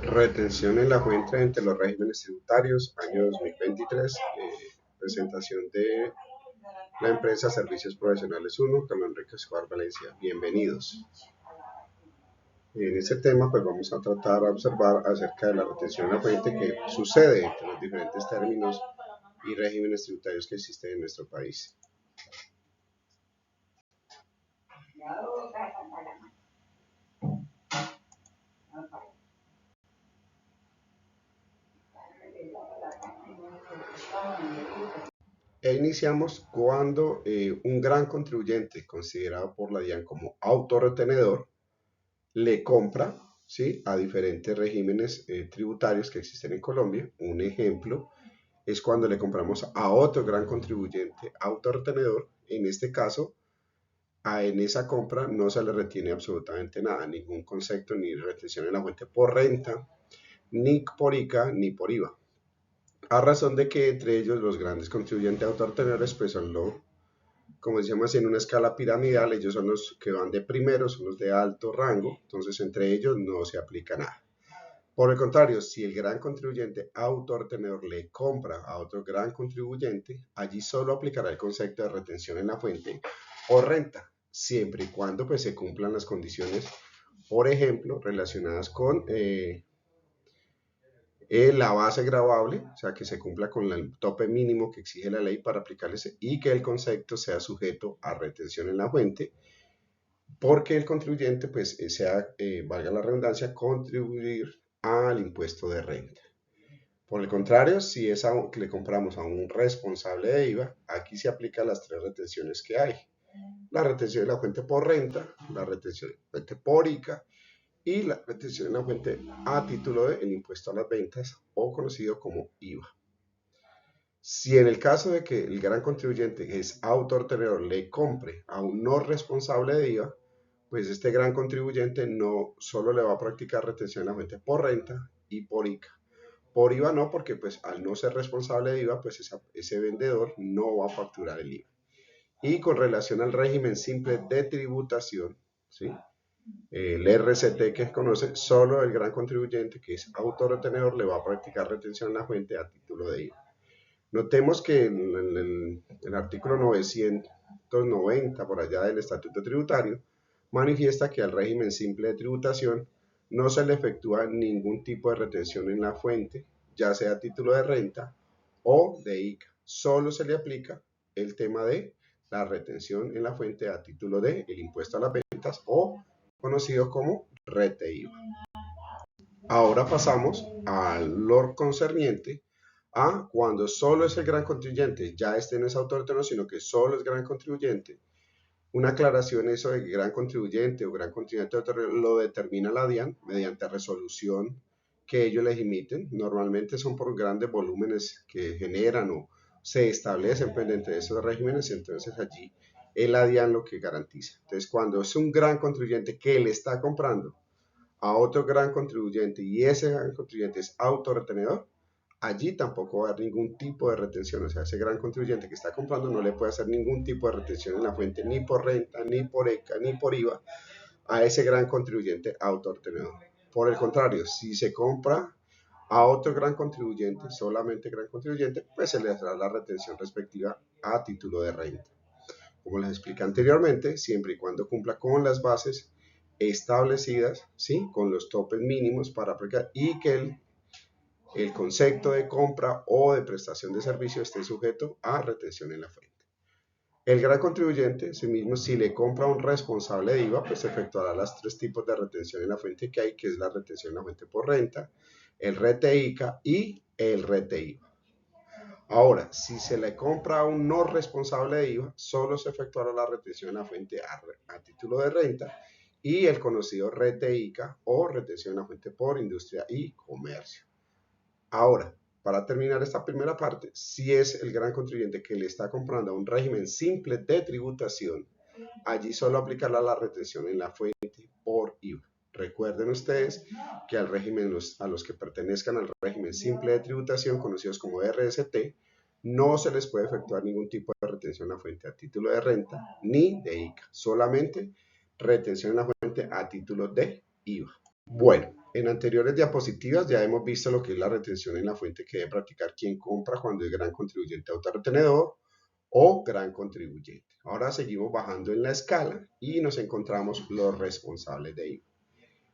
Retención en la fuente entre los regímenes tributarios, año 2023, presentación de la empresa Servicios Profesionales 1, Carlos Enrique Escobar Valencia. Bienvenidos. En este tema pues vamos a tratar de observar acerca de la retención en la fuente que sucede entre los diferentes términos y regímenes tributarios que existen en nuestro país. Iniciamos cuando un gran contribuyente considerado por la DIAN como autorretenedor le compra, ¿sí?, a diferentes regímenes tributarios que existen en Colombia. Un ejemplo es cuando le compramos a otro gran contribuyente autorretenedor. En este caso, en esa compra no se le retiene absolutamente nada, ningún concepto ni retención en la fuente por renta, ni por ICA, ni por IVA. A razón de que entre ellos los grandes contribuyentes autorretenedores pues son como decíamos, en una escala piramidal, ellos son los que van de primero, son los de alto rango, entonces entre ellos no se aplica nada. Por el contrario, si el gran contribuyente autorretenedor le compra a otro gran contribuyente, allí solo aplicará el concepto de retención en la fuente o renta, siempre y cuando pues, se cumplan las condiciones, por ejemplo, relacionadas con la base gravable, o sea, que se cumpla con el tope mínimo que exige la ley para aplicarse y que el concepto sea sujeto a retención en la fuente, porque el contribuyente, pues, valga la redundancia, contribuir al impuesto de renta. Por el contrario, si es que le compramos a un responsable de IVA, aquí se aplican las tres retenciones que hay. La retención de la fuente por renta, la retención de la fuente por ICA y la retención de la fuente a título del impuesto a las ventas o conocido como IVA. Si en el caso de que el gran contribuyente que es autorretenedor le compre a un no responsable de IVA, pues este gran contribuyente no solo le va a practicar retención de la fuente por renta y por ICA. Por IVA no, porque pues al no ser responsable de IVA, pues ese vendedor no va a facturar el IVA. Y con relación al régimen simple de tributación, ¿sí?, el RCT que conoce, solo el gran contribuyente que es autorretenedor le va a practicar retención en la fuente a título de IVA. Notemos que en el artículo 990 por allá del Estatuto Tributario manifiesta que al régimen simple de tributación no se le efectúa ningún tipo de retención en la fuente, ya sea a título de renta o de ICA. Solo se le aplica el tema de la retención en la fuente a título de el impuesto a las ventas o conocido como rete IVA. Ahora pasamos a lo concerniente a cuando solo es el gran contribuyente, ya este no es autorretenedor, sino que solo es gran contribuyente. Una aclaración, eso de gran contribuyente o gran contribuyente lo determina la DIAN mediante resolución que ellos les emiten. Normalmente son por grandes volúmenes que generan o se establecen entre esos regímenes, entonces allí es la DIAN lo que garantiza. Entonces, cuando es un gran contribuyente que le está comprando a otro gran contribuyente y ese gran contribuyente es autorretenedor, allí tampoco va a haber ningún tipo de retención. O sea, ese gran contribuyente que está comprando no le puede hacer ningún tipo de retención en la fuente, ni por renta, ni por ECA, ni por IVA, a ese gran contribuyente autorretenedor. Por el contrario, si se compra a otro gran contribuyente, solamente gran contribuyente, pues se le dará la retención respectiva a título de renta. Como les expliqué anteriormente, siempre y cuando cumpla con las bases establecidas, ¿sí?, con los topes mínimos para aplicar y que el concepto de compra o de prestación de servicio esté sujeto a retención en la fuente. El gran contribuyente, sí mismo, si le compra a un responsable de IVA, pues efectuará los tres tipos de retención en la fuente que hay, que es la retención en la fuente por renta, el rete ICA y el rete IVA. Ahora, si se le compra a un no responsable de IVA, solo se efectuará la retención en la fuente a título de renta y el conocido rete ICA o retención en la fuente por industria y comercio. Ahora, para terminar esta primera parte, si es el gran contribuyente que le está comprando a un régimen simple de tributación, allí solo aplicará la retención en la fuente por IVA. Recuerden ustedes que al régimen, a los que pertenezcan al régimen simple de tributación, conocidos como RST, no se les puede efectuar ningún tipo de retención en la fuente a título de renta ni de ICA, solamente retención en la fuente a título de IVA. Bueno, En anteriores diapositivas ya hemos visto lo que es la retención en la fuente que debe practicar quien compra cuando es gran contribuyente autorretenedor o gran contribuyente. Ahora seguimos bajando en la escala y nos encontramos los responsables de IVA.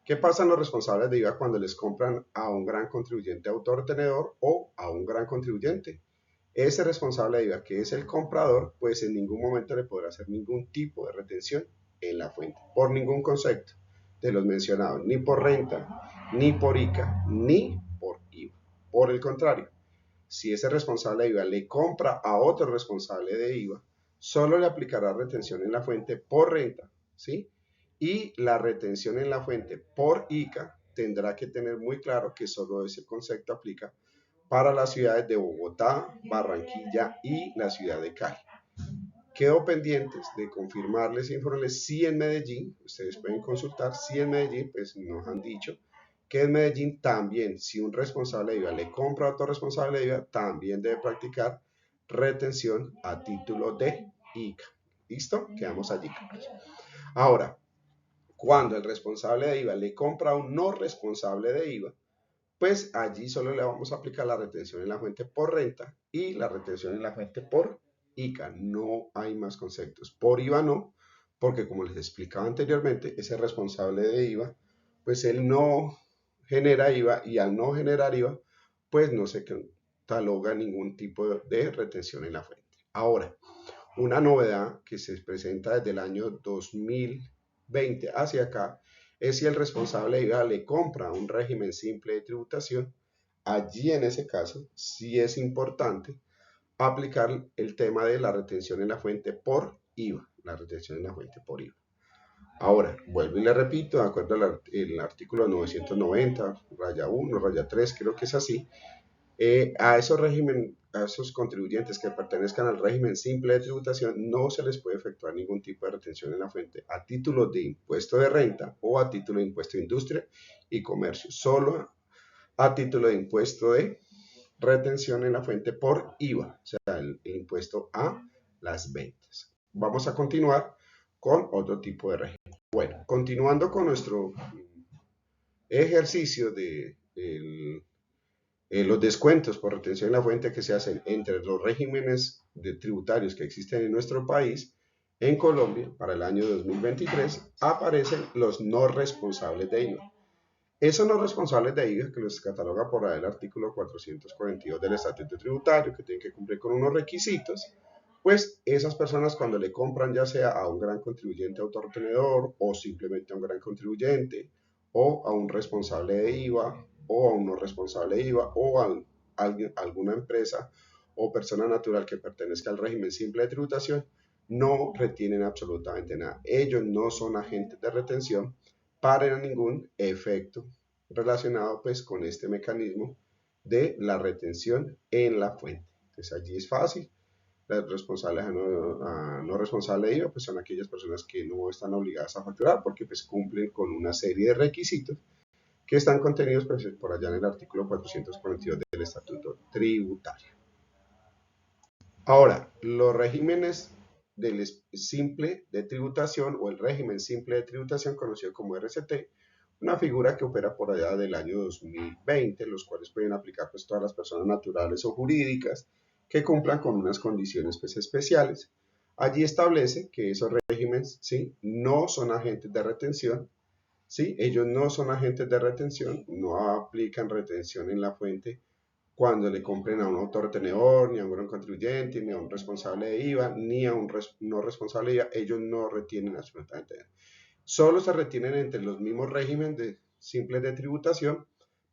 ¿Qué pasa en los responsables de IVA cuando les compran a un gran contribuyente autorretenedor o a un gran contribuyente? Ese responsable de IVA, que es el comprador, pues en ningún momento le podrá hacer ningún tipo de retención en la fuente, por ningún concepto de los mencionados, ni por renta, ni por ICA, ni por IVA. Por el contrario, si ese responsable de IVA le compra a otro responsable de IVA, solo le aplicará retención en la fuente por renta, ¿sí? Y la retención en la fuente por ICA tendrá que tener muy claro que solo ese concepto aplica para las ciudades de Bogotá, Barranquilla y la ciudad de Cali. Quedo pendientes de confirmarles e informarles si en Medellín, ustedes pueden consultar, si en Medellín, pues nos han dicho que en Medellín también, si un responsable de IVA le compra a otro responsable de IVA, también debe practicar retención a título de ICA. ¿Listo? Quedamos allí. Ahora, cuando el responsable de IVA le compra a un no responsable de IVA, pues allí solo le vamos a aplicar la retención en la fuente por renta y la retención en la fuente por ICA. No hay más conceptos. Por IVA no, porque como les explicaba anteriormente, ese responsable de IVA, pues él no genera IVA y al no generar IVA, pues no se cataloga ningún tipo de retención en la fuente. Ahora, una novedad que se presenta desde el año 2020 hacia acá es si el responsable de IVA le compra un régimen simple de tributación. Allí en ese caso sí es importante aplicar el tema de la retención en la fuente por IVA, la retención en la fuente por IVA. Ahora, vuelvo y le repito, de acuerdo al artículo 990, raya 1, raya 3, creo que es así, a esos contribuyentes que pertenezcan al régimen simple de tributación no se les puede efectuar ningún tipo de retención en la fuente a título de impuesto de renta o a título de impuesto de industria y comercio, solo a título de impuesto de retención en la fuente por IVA, o sea, el impuesto a las ventas. Vamos a continuar con otro tipo de régimen. Bueno, continuando con nuestro ejercicio de los descuentos por retención en la fuente que se hacen entre los regímenes de tributarios que existen en nuestro país, en Colombia, para el año 2023, aparecen los no responsables de IVA. Esos no responsables de IVA, que los cataloga por ahí el artículo 442 del Estatuto Tributario, que tienen que cumplir con unos requisitos, pues esas personas cuando le compran ya sea a un gran contribuyente autorretenedor o simplemente a un gran contribuyente o a un responsable de IVA o a un no responsable de IVA o a alguna empresa o persona natural que pertenezca al régimen simple de tributación, no retienen absolutamente nada. Ellos no son agentes de retención para ningún efecto relacionado pues con este mecanismo de la retención en la fuente. Entonces allí es fácil. Las responsables a no responsables de IVA pues son aquellas personas que no están obligadas a facturar porque pues cumplen con una serie de requisitos que están contenidos pues, por allá en el artículo 442 del Estatuto Tributario. Ahora, los regímenes del simple de tributación o el régimen simple de tributación conocido como RCT, una figura que opera por allá del año 2020, los cuales pueden aplicar pues todas las personas naturales o jurídicas que cumplan con unas condiciones pues especiales. Allí establece que esos regímenes ¿sí? no son agentes de retención, ¿sí? Ellos no son agentes de retención, no aplican retención en la fuente cuando le compren a un autorretenedor, ni a un gran contribuyente, ni a un responsable de IVA, ni a un no responsable de IVA, ellos no retienen absolutamente nada. Solo se retienen entre los mismos regímenes de simples de tributación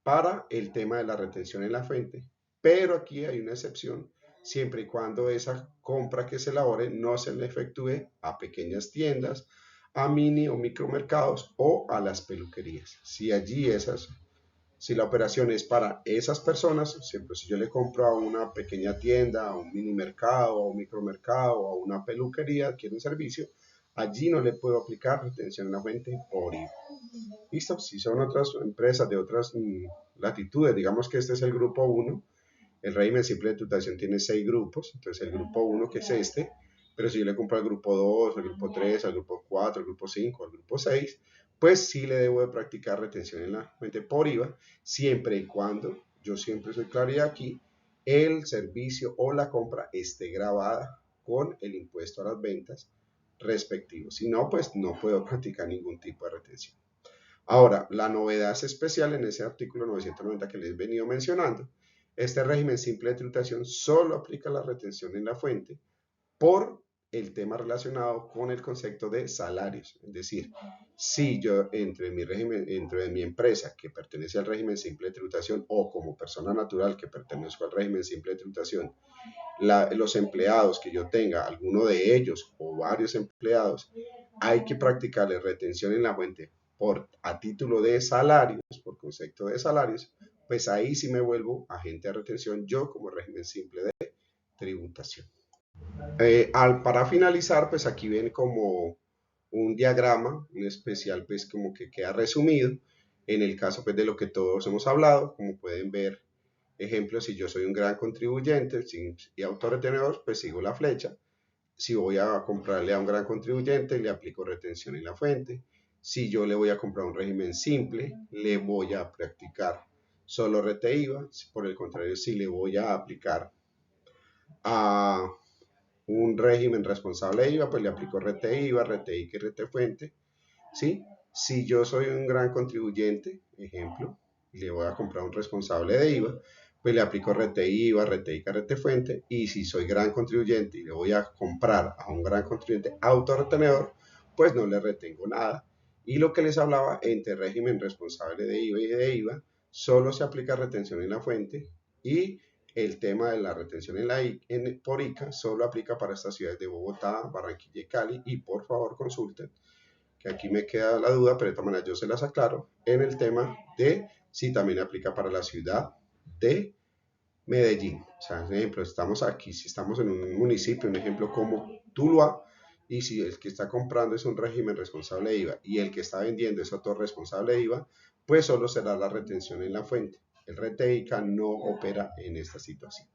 para el tema de la retención en la fuente, pero aquí hay una excepción, siempre y cuando esa compra que se elabore no se le efectúe a pequeñas tiendas, a mini o micromercados o a las peluquerías. Si allí si la operación es para esas personas, siempre si yo le compro a una pequeña tienda, a un mini mercado, a un micromercado, a una peluquería, quiere un servicio, allí no le puedo aplicar retención en la fuente por IVA. ¿Listo? Si son otras empresas de otras latitudes, digamos que este es el grupo 1, el régimen simple de tributación tiene 6 grupos, entonces el grupo 1 que es este, pero si yo le compro al grupo 2, al grupo 3, al grupo 4, al grupo 5, al grupo 6, pues sí le debo de practicar retención en la fuente por IVA, siempre y cuando, yo siempre soy claro y aquí, el servicio o la compra esté grabada con el impuesto a las ventas respectivo. Si no, pues no puedo practicar ningún tipo de retención. Ahora, la novedad es especial en ese artículo 990 que les he venido mencionando. Este régimen simple de tributación solo aplica la retención en la fuente por el tema relacionado con el concepto de salarios. Es decir, si yo dentro de mi empresa que pertenece al régimen simple de tributación o como persona natural que pertenezco al régimen simple de tributación, los empleados que yo tenga, alguno de ellos o varios empleados, hay que practicarle retención en la fuente a título de salarios, por concepto de salarios, pues ahí sí me vuelvo agente de retención yo como régimen simple de tributación. Para finalizar, pues aquí ven como un diagrama, un especial, pues como que queda resumido en el caso pues de lo que todos hemos hablado, como pueden ver, ejemplo, si yo soy un gran contribuyente y autorretenedor, pues sigo la flecha. Si voy a comprarle a un gran contribuyente, le aplico retención en la fuente. Si yo le voy a comprar un régimen simple, le voy a practicar solo RT IVA. Por el contrario, si le voy a aplicar a un régimen responsable de IVA, pues le aplico RT IVA, RT IC y RT fuente. ¿Sí? Si yo soy un gran contribuyente, ejemplo, y le voy a comprar un responsable de IVA, pues le aplico RT IVA, RT IC, RT fuente. Y si soy gran contribuyente y le voy a comprar a un gran contribuyente autorretenedor, pues no le retengo nada. Y lo que les hablaba, entre régimen responsable de IVA y de IVA, solo se aplica retención en la fuente y el tema de la retención por ICA solo aplica para estas ciudades de Bogotá, Barranquilla y Cali. Y por favor consulten, que aquí me queda la duda, pero de todas maneras yo se las aclaro, en el tema de si también aplica para la ciudad de Medellín. O sea, por ejemplo, estamos aquí, si estamos en un municipio, un ejemplo como Tuluá, y si el que está comprando es un régimen responsable de IVA y el que está vendiendo es otro responsable de IVA, pues solo será la retención en la fuente. El RTICA no opera en esta situación.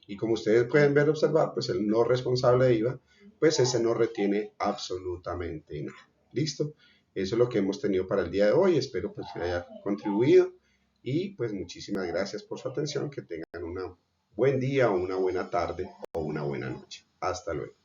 Y como ustedes pueden ver, observar, pues el no responsable de IVA, pues ese no retiene absolutamente nada. ¿Listo? Eso es lo que hemos tenido para el día de hoy. Espero pues que haya contribuido y pues muchísimas gracias por su atención. Que tengan un buen día o una buena tarde o una buena noche. Hasta luego.